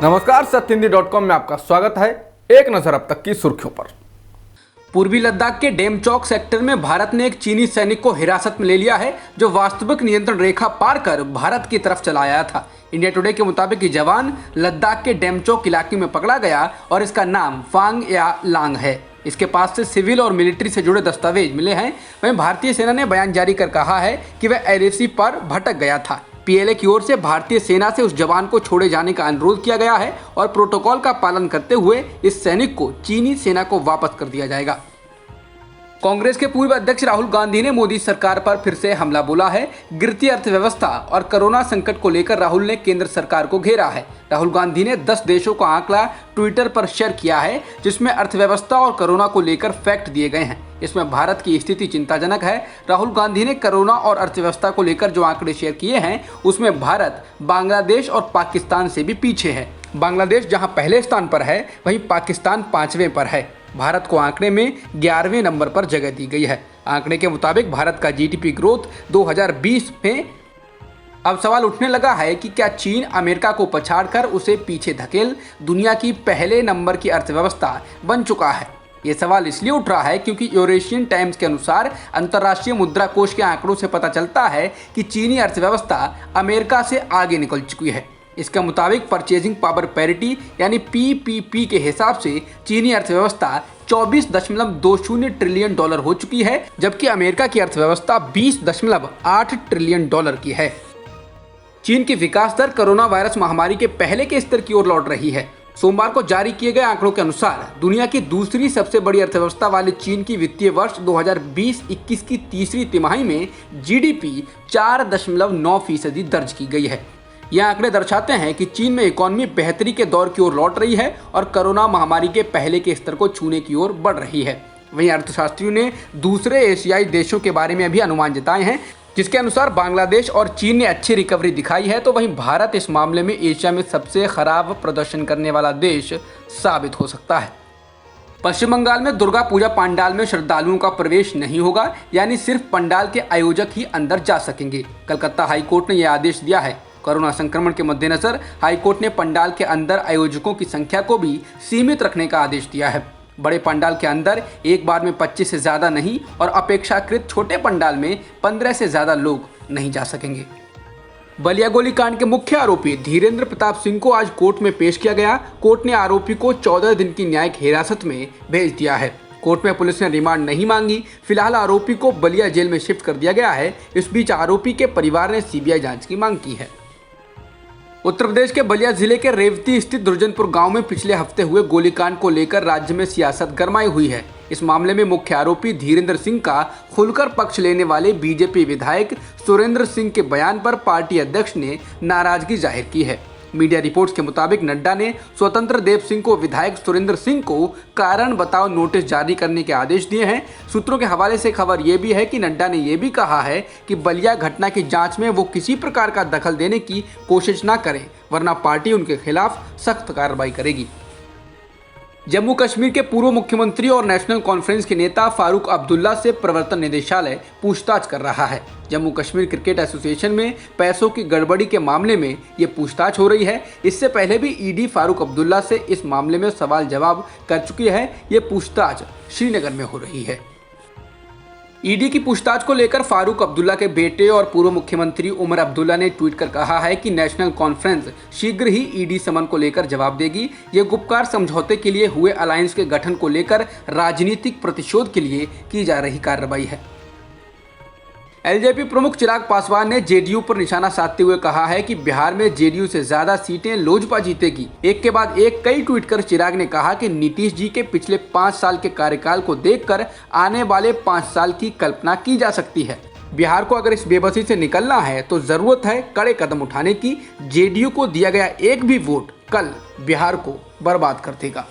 नमस्कार, सत्यहिंदी.com में आपका स्वागत है। एक नजर अब तक की सुर्खियों पर। पूर्वी लद्दाख के डेमचौक सेक्टर में भारत ने एक चीनी सैनिक को हिरासत में ले लिया है, जो वास्तविक नियंत्रण रेखा पार कर भारत की तरफ चला आया था। इंडिया टुडे के मुताबिक ये जवान लद्दाख के डेमचौक इलाके में पकड़ा गया और इसका नाम फांग या लांग है। इसके पास से सिविल और मिलिट्री से जुड़े दस्तावेज मिले हैं। वहीं भारतीय सेना ने बयान जारी कर कहा है कि वह एलएसी पर भटक गया था। पीएलए की ओर से भारतीय सेना से उस जवान को छोड़े जाने का अनुरोध किया गया है और प्रोटोकॉल का पालन करते हुए इस सैनिक को चीनी सेना को वापस कर दिया जाएगा। कांग्रेस के पूर्व अध्यक्ष राहुल गांधी ने मोदी सरकार पर फिर से हमला बोला है। गिरती अर्थव्यवस्था और कोरोना संकट को लेकर राहुल ने केंद्र सरकार को घेरा है। राहुल गांधी ने 10 देशों का आंकड़ा ट्विटर पर शेयर किया है, जिसमें अर्थव्यवस्था और कोरोना को लेकर फैक्ट दिए गए हैं। इसमें भारत की स्थिति चिंताजनक है। राहुल गांधी ने कोरोना और अर्थव्यवस्था को लेकर जो आंकड़े शेयर किए हैं, उसमें भारत बांग्लादेश और पाकिस्तान से भी पीछे है। बांग्लादेश जहां पहले स्थान पर है, वहीं पाकिस्तान 5वें पर है। भारत को आंकड़े में 11वें नंबर पर जगह दी गई है। आंकड़े के मुताबिक भारत का जीडीपी ग्रोथ 2020 में अब सवाल उठने लगा है कि क्या चीन अमेरिका को पछाड़कर उसे पीछे धकेल दुनिया की पहले नंबर की अर्थव्यवस्था बन चुका है। ये सवाल इसलिए उठ रहा है क्योंकि यूरेशियन टाइम्स के अनुसार अंतर्राष्ट्रीय मुद्रा कोष के आंकड़ों से पता चलता है कि चीनी अर्थव्यवस्था अमेरिका से आगे निकल चुकी है। इसके मुताबिक परचेजिंग पावर पैरिटी यानी पीपीपी के हिसाब से चीनी अर्थव्यवस्था 24.20 ट्रिलियन डॉलर हो चुकी है, जबकि अमेरिका की अर्थव्यवस्था 20.8 ट्रिलियन डॉलर की है। चीन की विकास दर कोरोना वायरस महामारी के पहले के स्तर की ओर लौट रही है। सोमवार को जारी किए गए आंकड़ों के अनुसार दुनिया की दूसरी सबसे बड़ी अर्थव्यवस्था वाले चीन की वित्तीय वर्ष 2020-21 की तीसरी तिमाही में जीडीपी 4.9% दर्ज की गई है। यह आंकड़े दर्शाते हैं कि चीन में इकोनॉमी बेहतरी के दौर की ओर लौट रही है और कोरोना महामारी के पहले के स्तर को छूने की ओर बढ़ रही है। वहीं अर्थशास्त्रियों ने दूसरे एशियाई देशों के बारे में भी अनुमान जताए हैं, जिसके अनुसार बांग्लादेश और चीन ने अच्छी रिकवरी दिखाई है, तो वहीं भारत इस मामले में एशिया में सबसे खराब प्रदर्शन करने वाला देश साबित हो सकता है। पश्चिम बंगाल में दुर्गा पूजा पंडाल में श्रद्धालुओं का प्रवेश नहीं होगा, यानी सिर्फ पंडाल के आयोजक ही अंदर जा सकेंगे। कलकत्ता हाईकोर्ट ने यह आदेश दिया है। कोरोना संक्रमण के मद्देनजर हाईकोर्ट ने पंडाल के अंदर आयोजकों की संख्या को भी सीमित रखने का आदेश दिया है। बड़े पंडाल के अंदर एक बार में 25 से ज़्यादा नहीं और अपेक्षाकृत छोटे पंडाल में 15 से ज़्यादा लोग नहीं जा सकेंगे। बलिया गोलीकांड के मुख्य आरोपी धीरेंद्र प्रताप सिंह को आज कोर्ट में पेश किया गया। कोर्ट ने आरोपी को 14 दिन की न्यायिक हिरासत में भेज दिया है। कोर्ट में पुलिस ने रिमांड नहीं मांगी। फिलहाल आरोपी को बलिया जेल में शिफ्ट कर दिया गया है। इस बीच आरोपी के परिवार ने सीबीआई जांच की मांग की है। उत्तर प्रदेश के बलिया जिले के रेवती स्थित दुर्जनपुर गांव में पिछले हफ्ते हुए गोलीकांड को लेकर राज्य में सियासत गरमाई हुई है। इस मामले में मुख्य आरोपी धीरेंद्र सिंह का खुलकर पक्ष लेने वाले बीजेपी विधायक सुरेंद्र सिंह के बयान पर पार्टी अध्यक्ष ने नाराजगी जाहिर की है। मीडिया रिपोर्ट्स के मुताबिक नड्डा ने स्वतंत्र देव सिंह को विधायक सुरेंद्र सिंह को कारण बताओ नोटिस जारी करने के आदेश दिए हैं। सूत्रों के हवाले से खबर यह भी है कि नड्डा ने यह भी कहा है कि बलिया घटना की जांच में वो किसी प्रकार का दखल देने की कोशिश न करें, वरना पार्टी उनके खिलाफ सख्त कार्रवाई करेगी। जम्मू कश्मीर के पूर्व मुख्यमंत्री और नेशनल कॉन्फ्रेंस के नेता फारूक अब्दुल्ला से प्रवर्तन निदेशालय पूछताछ कर रहा है। जम्मू कश्मीर क्रिकेट एसोसिएशन में पैसों की गड़बड़ी के मामले में ये पूछताछ हो रही है। इससे पहले भी ईडी फारूक अब्दुल्ला से इस मामले में सवाल जवाब कर चुकी है। ये पूछताछ श्रीनगर में हो रही है। ईडी की पूछताछ को लेकर फारूक अब्दुल्ला के बेटे और पूर्व मुख्यमंत्री उमर अब्दुल्ला ने ट्वीट कर कहा है कि नेशनल कॉन्फ्रेंस शीघ्र ही ईडी समन को लेकर जवाब देगी। ये गुपकार समझौते के लिए हुए अलायंस के गठन को लेकर राजनीतिक प्रतिशोध के लिए की जा रही कार्रवाई है। एलजेपी प्रमुख चिराग पासवान ने जेडीयू पर निशाना साधते हुए कहा है कि बिहार में जेडीयू से ज्यादा सीटें लोजपा जीतेगी। एक के बाद एक कई ट्वीट कर चिराग ने कहा कि नीतीश जी के पिछले 5 साल के कार्यकाल को देखकर आने वाले 5 साल की कल्पना की जा सकती है। बिहार को अगर इस बेबसी से निकलना है तो जरूरत है कड़े कदम उठाने की। जेडीयू को दिया गया एक भी वोट कल बिहार को बर्बाद कर देगा।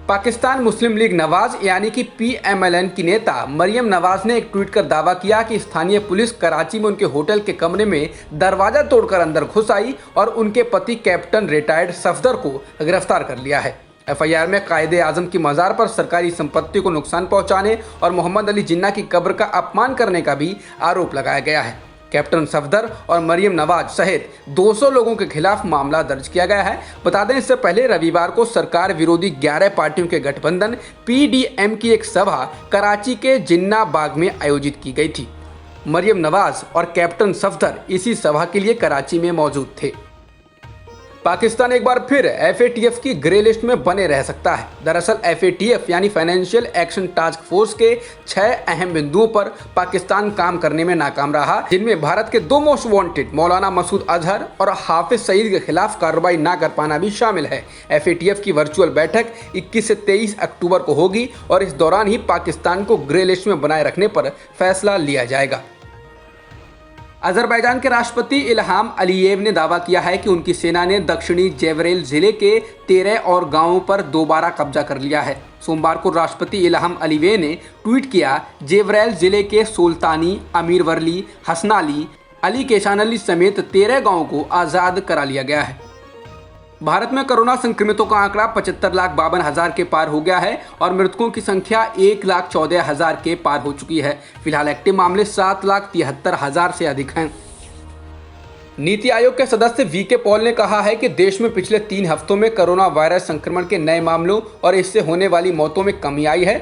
पाकिस्तान मुस्लिम लीग नवाज यानी कि पीएमएलएन की नेता मरियम नवाज ने एक ट्वीट कर दावा किया कि स्थानीय पुलिस कराची में उनके होटल के कमरे में दरवाजा तोड़कर अंदर घुस आई और उनके पति कैप्टन रिटायर्ड सफदर को गिरफ्तार कर लिया है। एफआईआर में कायदे आजम की मज़ार पर सरकारी संपत्ति को नुकसान पहुंचाने और मोहम्मद अली जिन्ना की कब्र का अपमान करने का भी आरोप लगाया गया है। कैप्टन सफदर और मरियम नवाज सहित 200 लोगों के खिलाफ मामला दर्ज किया गया है। बता दें, इससे पहले रविवार को सरकार विरोधी 11 पार्टियों के गठबंधन PDM की एक सभा कराची के जिन्ना बाग में आयोजित की गई थी। मरियम नवाज और कैप्टन सफदर इसी सभा के लिए कराची में मौजूद थे। पाकिस्तान एक बार फिर FATF की ग्रे लिस्ट में बने रह सकता है। दरअसल FATF यानी फाइनेंशियल एक्शन टास्क फोर्स के 6 अहम बिंदुओं पर पाकिस्तान काम करने में नाकाम रहा, जिनमें भारत के 2 मोस्ट वांटेड मौलाना मसूद अजहर और हाफिज सईद के खिलाफ कार्रवाई न कर पाना भी शामिल है। FATF की वर्चुअल बैठक 21 से 23 अक्टूबर को होगी और इस दौरान ही पाकिस्तान को ग्रे लिस्ट में बनाए रखने पर फैसला लिया जाएगा। अजरबैजान के राष्ट्रपति इल्हाम अलीयेव ने दावा किया है कि उनकी सेना ने दक्षिणी जेवरेल जिले के 13 और गांवों पर दोबारा कब्जा कर लिया है। सोमवार को राष्ट्रपति इल्हाम अलीयेव ने ट्वीट किया, जेवरेल जिले के सुल्तानी, अमीर वर्ली, हसनाली, अली केशान अली समेत 13 गांवों को आज़ाद करा लिया गया है। भारत में कोरोना संक्रमितों का आंकड़ा 75,52,000 के पार हो गया है और मृतकों की संख्या 1,14,000 के पार हो चुकी है। फिलहाल एक्टिव मामले 7,73,000 से अधिक हैं। नीति आयोग के सदस्य VK पॉल ने कहा है कि देश में पिछले 3 हफ्तों में कोरोना वायरस संक्रमण के नए मामलों और इससे होने वाली मौतों में कमी आई है।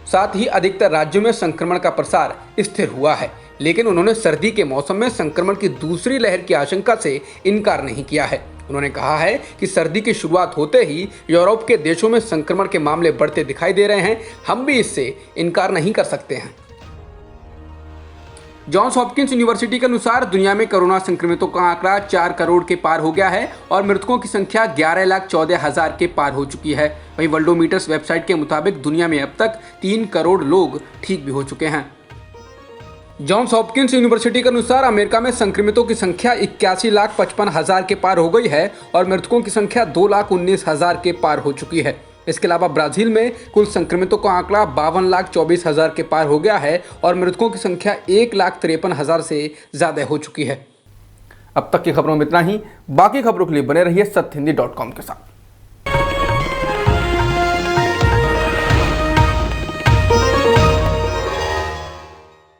साथ ही अधिकतर राज्यों में संक्रमण का प्रसार स्थिर हुआ है, लेकिन उन्होंने सर्दी के मौसम में संक्रमण की दूसरी लहर की आशंका से इनकार नहीं किया है। उन्होंने कहा है कि सर्दी की शुरुआत होते ही यूरोप के देशों में संक्रमण के मामले बढ़ते दिखाई दे रहे हैं। हम भी इससे इनकार नहीं कर सकते हैं। जॉन्स हॉपकिंस यूनिवर्सिटी के अनुसार दुनिया में कोरोना संक्रमितों का आंकड़ा 4 करोड़ के पार हो गया है और मृतकों की संख्या 11,14,000 के पार हो चुकी है। वहीं वर्ल्डोमीटर्स वेबसाइट के मुताबिक दुनिया में अब तक 3 करोड़ लोग ठीक भी हो चुके हैं। जॉन्स हॉपकिंस यूनिवर्सिटी के अनुसार अमेरिका में संक्रमितों की संख्या 81,55,000 के पार हो गई है और मृतकों की संख्या 2,19,000 के पार हो चुकी है। इसके अलावा ब्राजील में कुल संक्रमितों का आंकड़ा 52,24,000 के पार हो गया है और मृतकों की संख्या 1,53,000 से ज़्यादा हो चुकी है। अब तक की खबरों में इतना ही। बाकी खबरों के लिए बने रहिए सत्यहिंदी.com के साथ।